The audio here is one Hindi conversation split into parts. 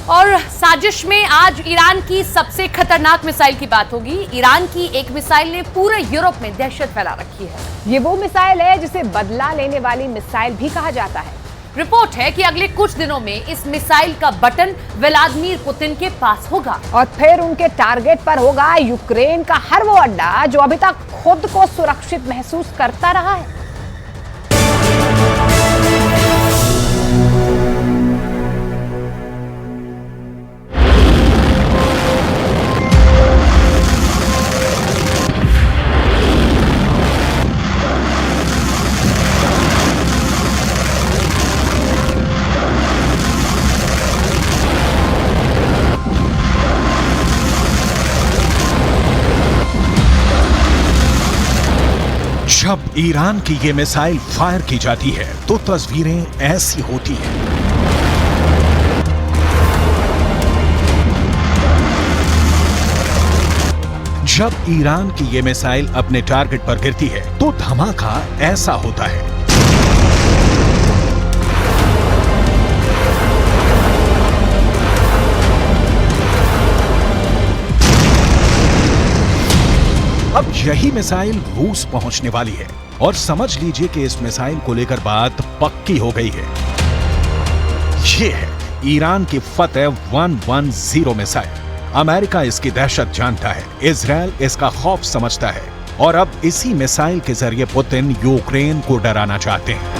और साजिश में आज ईरान की सबसे खतरनाक मिसाइल की बात होगी। ईरान की एक मिसाइल ने पूरे यूरोप में दहशत फैला रखी है। ये वो मिसाइल है जिसे बदला लेने वाली मिसाइल भी कहा जाता है। रिपोर्ट है कि अगले कुछ दिनों में इस मिसाइल का बटन व्लादिमीर पुतिन के पास होगा और फिर उनके टारगेट पर होगा यूक्रेन का हर वो अड्डा जो अभी तक खुद को सुरक्षित महसूस करता रहा है। जब ईरान की ये मिसाइल फायर की जाती है तो तस्वीरें ऐसी होती हैं। जब ईरान की ये मिसाइल अपने टारगेट पर गिरती है तो धमाका ऐसा होता है। अब यही मिसाइल रूस पहुंचने वाली है और समझ लीजिए कि इस मिसाइल को लेकर बात पक्की हो गई है। ये है ईरान की फतेह 110 मिसाइल। अमेरिका इसकी दहशत जानता है, इजराइल इसका खौफ समझता है और अब इसी मिसाइल के जरिए पुतिन यूक्रेन को डराना चाहते हैं।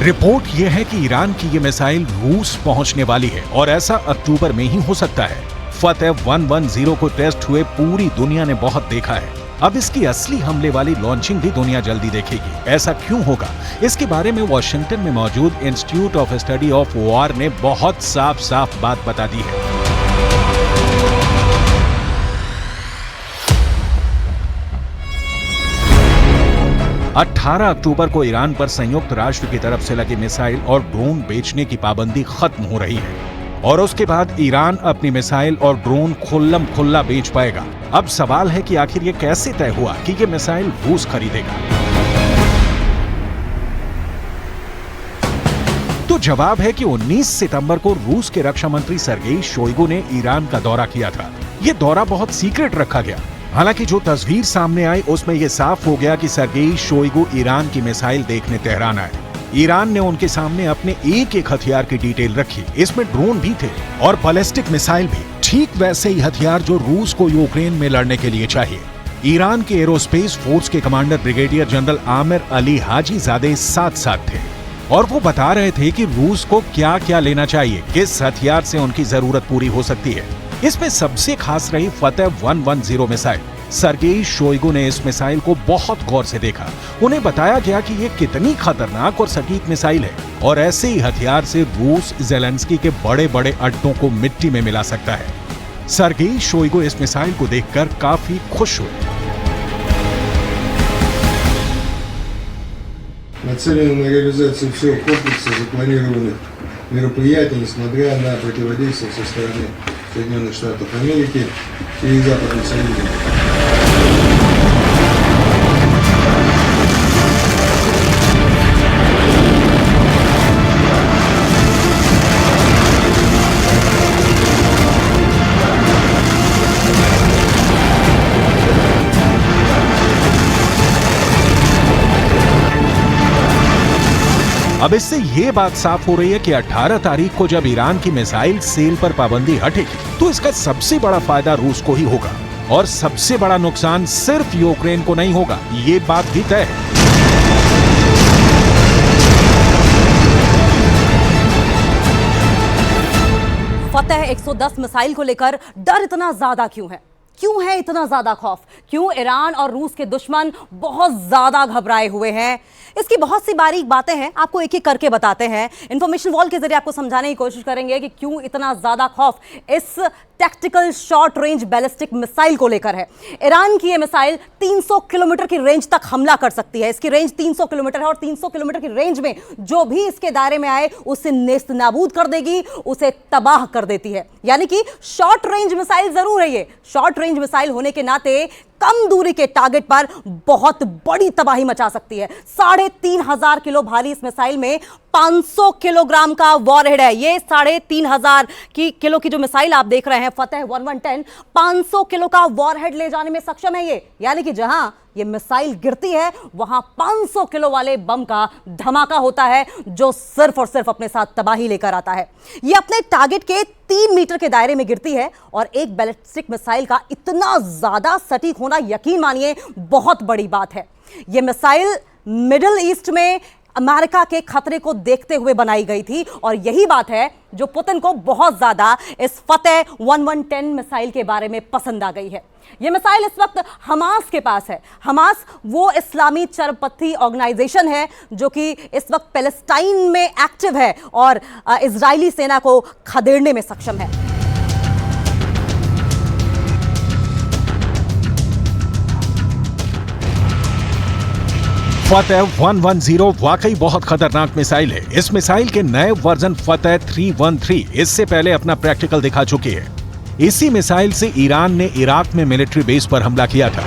रिपोर्ट यह है कि ईरान की ये मिसाइल रूस पहुंचने वाली है और ऐसा अक्टूबर में ही हो सकता है। फतेह 110 को टेस्ट हुए पूरी दुनिया ने बहुत देखा है। अब इसकी असली हमले वाली लॉन्चिंग भी दुनिया जल्दी देखेगी। ऐसा क्यों होगा, इसके बारे में वॉशिंगटन में मौजूद institute of study of war ने बहुत साफ साफ बात बता दी है। अठारह अक्टूबर को ईरान पर संयुक्त राष्ट्र की तरफ से लगी मिसाइल और ड्रोन बेचने की पाबंदी खत्म हो रही है और उसके बाद ईरान अपनी मिसाइल और ड्रोन खुल्लम खुल्ला बेच पाएगा। अब सवाल है कि आखिर ये कैसे तय हुआ कि ये मिसाइल रूस खरीदेगा? तो जवाब है कि 19 सितंबर को रूस के रक्षा मंत्री सर्गेई शोइगु ने ईरान का दौरा किया था। ये दौरा बहुत सीक्रेट रखा गया। हालांकि जो तस्वीर सामने आई उसमें यह साफ हो गया कि सर्गेई शोइगु ईरान की मिसाइल देखने तेहरान आए। ईरान ने उनके सामने अपने एक एक हथियार की डिटेल रखी। इसमें ड्रोन भी थे और बैलिस्टिक मिसाइल भी, ठीक वैसे ही हथियार जो रूस को यूक्रेन में लड़ने के लिए चाहिए। ईरान के एरोस्पेस फोर्स के commander brigadier general Amir Ali Hajizadeh साथ साथ थे और वो बता रहे थे कि रूस को क्या क्या लेना चाहिए, किस हथियार से उनकी जरूरत पूरी हो सकती है। इसमें सबसे खास रही फतेह 110 मिसाइल। सर्गेई शोइगु ने इस मिसाइल को बहुत गौर से देखा। उन्हें बताया गया कि ये कितनी खतरनाक और सटीक मिसाइल है और ऐसे ही हथियार से रूस ज़ेलेंस्की के बड़े बड़े अड्डों को मिट्टी में मिला सकता है। सर्गेई शोइगु इस मिसाइल को देखकर काफी खुश हुए। Нацелены на реализацию всего комплекса запланированных мероприятий, несмотря на противодействие со стороны Соединенных Штатов Америки и Западных союзников. अब इससे ये बात साफ हो रही है कि 18 तारीख को जब ईरान की मिसाइल सेल पर पाबंदी हटेगी तो इसका सबसे बड़ा फायदा रूस को ही होगा और सबसे बड़ा नुकसान सिर्फ यूक्रेन को नहीं होगा, ये बात भी तय है। फतेह 110 मिसाइल को लेकर डर इतना ज्यादा क्यों है? क्यों है इतना ज्यादा खौफ? क्यों ईरान और रूस के दुश्मन बहुत ज्यादा घबराए हुए हैं? इसकी बहुत सी बारीक बातें हैं, आपको एक एक करके बताते हैं। इंफॉर्मेशन वॉल के जरिए आपको समझाने की कोशिश करेंगे कि क्यों इतना ज्यादा खौफ इस tactical short range ballistic missile को लेकर है। ईरान की यह मिसाइल 300 किलोमीटर की रेंज तक हमला कर सकती है। इसकी रेंज 300 किलोमीटर है और 300 किलोमीटर की रेंज में जो भी इसके दायरे में आए उसे नेस्त नाबूद कर देगी, उसे तबाह कर देती है। यानी कि शॉर्ट रेंज मिसाइल जरूर है, ये शॉर्ट रेंज मिसाइल होने के नाते कम दूरी के टारगेट पर बहुत बड़ी तबाही मचा सकती है। 3,500 किलो भारी इस मिसाइल में 500 किलोग्राम का वॉरहेड है। ये 3,500 किलो की जो मिसाइल आप देख रहे हैं फतेह 1110, 500 किलो का वॉरहेड ले जाने में सक्षम है ये। यानी कि जहां ये मिसाइल गिरती है वहां 500 किलो वाले बम का धमाका होता है, जो सिर्फ और सिर्फ अपने साथ तबाही लेकर आता है। ये अपने टारगेट के 3 मीटर के दायरे में गिरती है और एक बैलिस्टिक मिसाइल का इतना ज्यादा सटीक होना, यकीन मानिए, बहुत बड़ी बात है। ये मिसाइल मिडिल ईस्ट में अमेरिका के खतरे को देखते हुए बनाई गई थी और यही बात है जो पुतिन को बहुत ज्यादा इस फतेह 1110 मिसाइल के बारे में पसंद आ गई है। यह मिसाइल इस वक्त हमास के पास है। हमास वो इस्लामी चरपंथी ऑर्गेनाइजेशन है जो कि इस वक्त पैलेस्टाइन में एक्टिव है और इजरायली सेना को खदेड़ने में सक्षम है। फतेह 110 वाकई बहुत खतरनाक मिसाइल है। इस मिसाइल के नए वर्जन फतेह 313 इससे पहले अपना प्रैक्टिकल दिखा चुकी है। इसी मिसाइल से ईरान ने इराक में मिलिट्री बेस पर हमला किया था।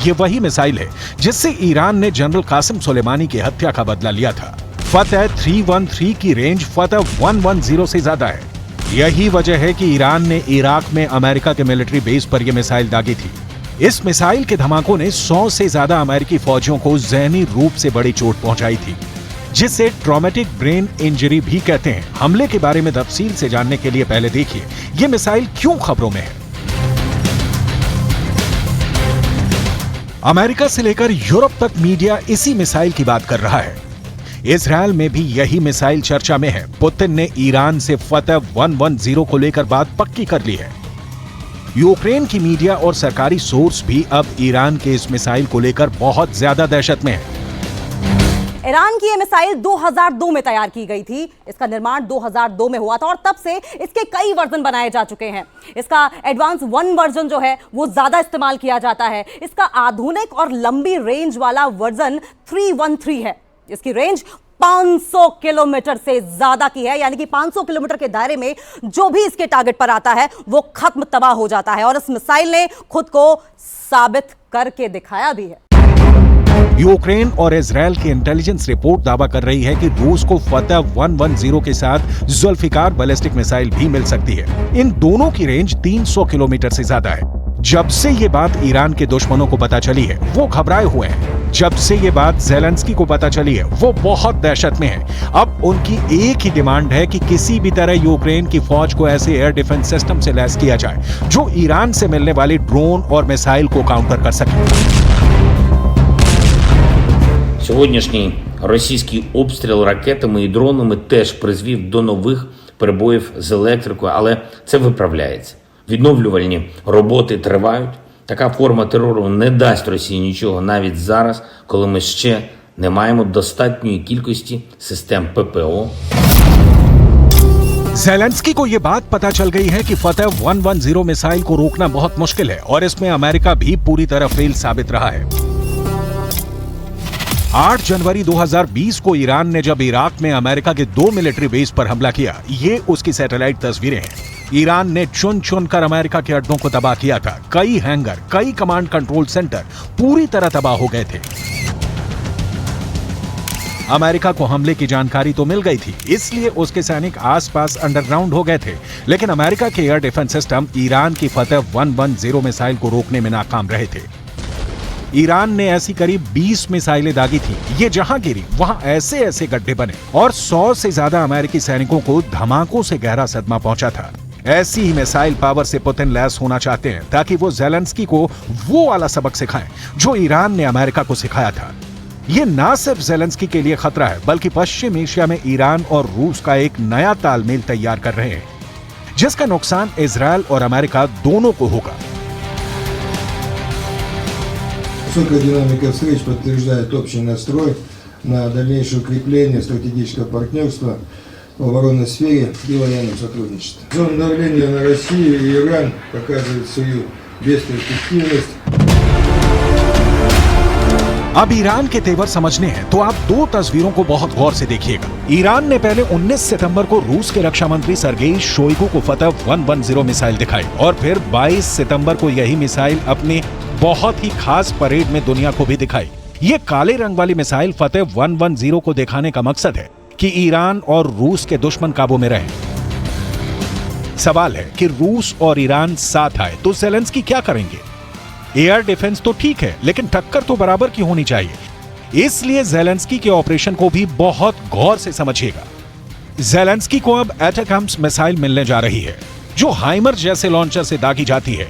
ये वही मिसाइल है जिससे ईरान ने जनरल कासिम सुलेमानी की हत्या का बदला लिया था। फतेह 313 की रेंज फतेह 110 से ज्यादा है। यही वजह है कि ईरान ने इराक में अमेरिका के मिलिट्री बेस पर यह मिसाइल दागी थी। इस मिसाइल के धमाकों ने 100 से ज्यादा अमेरिकी फौजियों को ज़हनी रूप से बड़ी चोट पहुंचाई थी, जिसे ट्रॉमेटिक ब्रेन इंजरी भी कहते हैं। हमले के बारे में तफसील से जानने के लिए पहले देखिए यह मिसाइल क्यों खबरों में है। अमेरिका से लेकर यूरोप तक मीडिया इसी मिसाइल की बात कर रहा है। इजरायल में भी यही मिसाइल चर्चा में है। पुतिन ने ईरान से फतेह 110 को लेकर बात पक्की कर ली है। यूक्रेन की मीडिया और सरकारी सोर्स भी अब ईरान के इस मिसाइल को लेकर बहुत ज्यादा दहशत में है। ईरान की यह मिसाइल 2002 में तैयार की गई थी। इसका निर्माण 2002 में हुआ था और तब से इसके कई वर्जन बनाए जा चुके हैं। इसका एडवांस 1 वर्जन जो है वो ज्यादा इस्तेमाल किया जाता है। इसका आधुनिक और लंबी रेंज वाला वर्जन 313 है। इसकी रेंज 500 किलोमीटर से ज्यादा की है, यानी कि 500 किलोमीटर के दायरे में जो भी इसके टारगेट पर आता है वो खत्म तबाह हो जाता है और इस मिसाइल ने खुद को साबित करके दिखाया भी है। यूक्रेन और इजरायल की इंटेलिजेंस रिपोर्ट दावा कर रही है कि रूस को फतेह 110 के साथ जुल्फिकार बैलिस्टिक मिसाइल भी मिल सकती है। इन दोनों की रेंज 300 किलोमीटर से ज्यादा है। जब से ये बात ईरान के दुश्मनों को पता चली है वो घबराए हुए हैं। जब से ये बात ज़ेलेंस्की को पता चली है वो बहुत दहशत में है। अब उनकी एक ही डिमांड है कि किसी भी तरह यूक्रेन की फौज को ऐसे एयर डिफेंस सिस्टम से लैस किया जाए जो ईरान से मिलने वाली ड्रोन और मिसाइल को काउंटर कर सके। Сьогоднішній російський обстріл ракетами і дронами теж призвів до нових перебоїв з електрикою, але це виправляється. Відновлювальні роботи тривають. Така форма терору не дасть Росії нічого навіть зараз, коли ми ще не маємо достатньої кількості систем ППО. ज़ेलेंस्की को यह बात पता चल गई है कि फतेह 110 मिसाइल को रोकना बहुत मुश्किल है और इसमें अमेरिका भी पूरी तरह फेल साबित रहा है। 8 जनवरी 2020 को ईरान ने जब इराक में अमेरिका के 2 मिलिट्री बेस पर हमला किया, ये उसकी सैटेलाइट तस्वीरें हैं। ईरान ने चुन चुन कर अमेरिका के अड्डों को तबाह किया था। कई हैंगर, कई कमांड कंट्रोल सेंटर पूरी तरह तबाह हो गए थे। अमेरिका को हमले की जानकारी तो मिल गई थी, इसलिए उसके सैनिक आसपास अंडरग्राउंड हो गए थे। लेकिन अमेरिका के एयर डिफेंस सिस्टम ईरान की फतेह 110 मिसाइल को रोकने में नाकाम रहे थे। ईरान ने ऐसी करीब 20 मिसाइलें दागी थी। ये जहां गिरी वहां ऐसे ऐसे गड्ढे बने और 100 से ज्यादा अमेरिकी सैनिकों को धमाकों से गहरा सदमा पहुंचा था। ऐसी ही मिसाइल पावर से पुतिन लैस होना चाहते हैं ताकि वो ज़ेलेंस्की को वो वाला सबक सिखाएं जो ईरान ने अमेरिका को सिखाया था। ये ना सिर्फ ज़ेलेंस्की के लिए खतरा है बल्कि पश्चिम एशिया में ईरान और रूस का एक नया तालमेल तैयार कर रहे हैं, जिसका नुकसान इजरायल और अमेरिका दोनों को होगा। Высокая динамика встреч подтверждает общий настрой на дальнейшее укрепление стратегического партнерства в оборонной сфере и военном сотрудничестве. Зона давления на Россию и Иран показывает свою бесперспективность. अब ईरान के तेवर समझने हैं तो आप दो तस्वीरों को बहुत गौर से देखिएगा। ईरान ने पहले 19 सितंबर को रूस के रक्षा मंत्री सर्गेई शोइगु को फतह 110 मिसाइल दिखाई और फिर 22 सितंबर को यही मिसाइल अपने बहुत ही खास परेड में दुनिया को भी दिखाई। ये काले रंग वाली मिसाइल फतह 110 को दिखाने का मकसद है कि ईरान और रूस के दुश्मन काबू में रहें। सवाल है कि रूस और ईरान साथ आए तो ज़ेलेंस्की क्या करेंगे? एयर डिफेंस तो ठीक है, लेकिन टक्कर तो बराबर की होनी चाहिए। इसलिए ज़ेलेंस्की के ऑपरेशन को भी बहुत गौर से समझिएगा। ज़ेलेंस्की को अब एटैकम्स मिसाइल मिलने जा रही है, जो हाइमर जैसे लॉन्चर से दागी जाती है।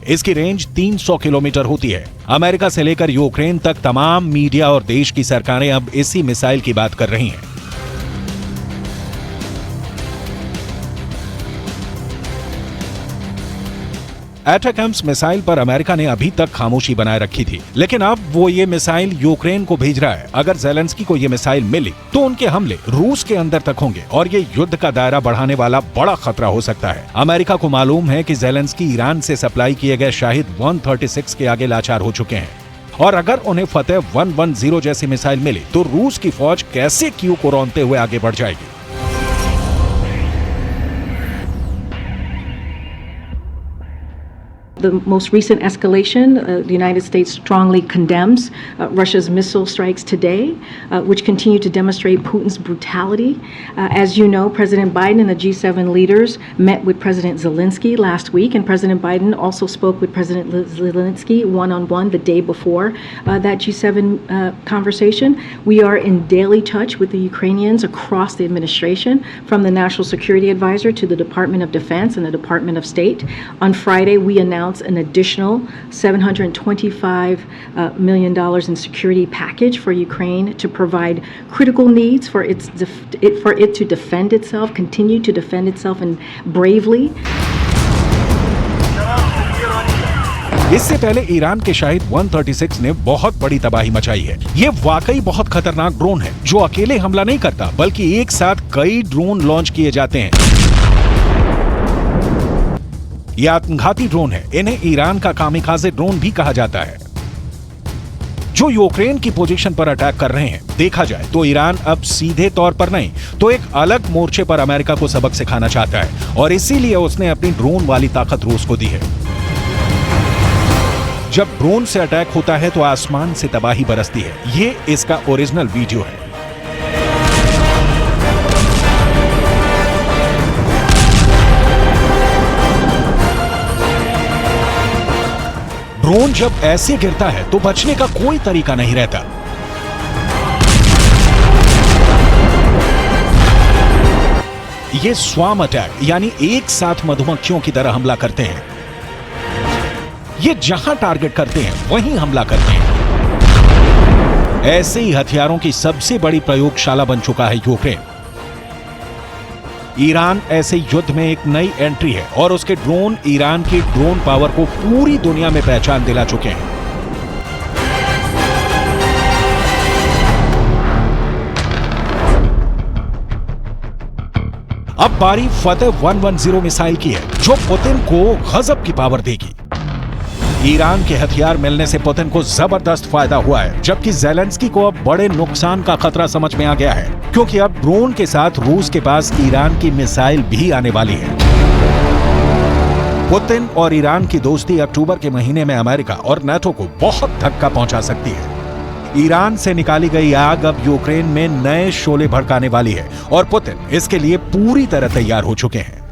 इसकी रेंज 300 किलोमीटर होती है। अमेरिका से लेकर यूक्रेन तक तमाम मीडिया और देश की सरकारें अब इसी मिसाइल की बात कर रही हैं। एटैकम्स मिसाइल पर अमेरिका ने अभी तक खामोशी बनाए रखी थी, लेकिन अब वो ये मिसाइल यूक्रेन को भेज रहा है। अगर ज़ेलेंस्की को ये मिसाइल मिली तो उनके हमले रूस के अंदर तक होंगे और ये युद्ध का दायरा बढ़ाने वाला बड़ा खतरा हो सकता है। अमेरिका को मालूम है कि ज़ेलेंस्की ईरान से सप्लाई किए गए शाहिद 136 के आगे लाचार हो चुके हैं और अगर उन्हें फतह 110 जैसी मिसाइल मिली तो रूस की फौज कैसे क्यू को रौंदते हुए आगे बढ़ जाएगी। The most recent escalation, the United States strongly condemns Russia's missile strikes today, which continue to demonstrate Putin's brutality. As you know, President Biden and the G7 leaders met with President Zelensky last week, and President Biden also spoke with President Zelensky one-on-one the day before that G7 conversation. We are in daily touch with the Ukrainians across the administration, from the National Security Advisor to the Department of Defense and the Department of State. On Friday, we announced an additional $725 million in security package for Ukraine to provide critical needs for it to defend itself, continue to defend itself and bravely. इससे पहले ईरान के शाहिद 136 ने बहुत बड़ी तबाही मचाई है। ये वाकई बहुत खतरनाक ड्रोन है जो अकेले हमला नहीं करता, बल्कि एक साथ कई ड्रोन लॉन्च किए जाते हैं। ये आत्मघाती ड्रोन है। इन्हें ईरान का कामिकाज़े ड्रोन भी कहा जाता है, जो यूक्रेन की पोजीशन पर अटैक कर रहे हैं। देखा जाए तो ईरान अब सीधे तौर पर नहीं तो एक अलग मोर्चे पर अमेरिका को सबक सिखाना चाहता है और इसीलिए उसने अपनी ड्रोन वाली ताकत रूस को दी है। जब ड्रोन से अटैक होता है तो आसमान से तबाही बरसती है। ये इसका ओरिजिनल वीडियो है। ड्रोन जब ऐसे गिरता है तो बचने का कोई तरीका नहीं रहता। ये स्वार्म अटैक यानी एक साथ मधुमक्खियों की तरह हमला करते हैं। ये जहां टारगेट करते हैं वहीं हमला करते हैं। ऐसे ही हथियारों की सबसे बड़ी प्रयोगशाला बन चुका है यूक्रेन। ईरान ऐसे युद्ध में एक नई एंट्री है और उसके ड्रोन ईरान की ड्रोन पावर को पूरी दुनिया में पहचान दिला चुके हैं। अब बारी फतह 110 मिसाइल की है, जो पुतिन को गजब की पावर देगी। ईरान के हथियार मिलने से पुतिन को जबरदस्त फायदा हुआ है, जबकि ज़ेलेंस्की को अब बड़े नुकसान का खतरा समझ में आ गया है, क्योंकि अब ड्रोन के साथ रूस के पास ईरान की मिसाइल भी आने वाली है। पुतिन और ईरान की दोस्ती अक्टूबर के महीने में अमेरिका और नाटो को बहुत धक्का पहुंचा सकती है। ईरान से निकाली गई आग अब यूक्रेन में नए शोले भड़काने वाली है और पुतिन इसके लिए पूरी तरह तैयार हो चुके हैं।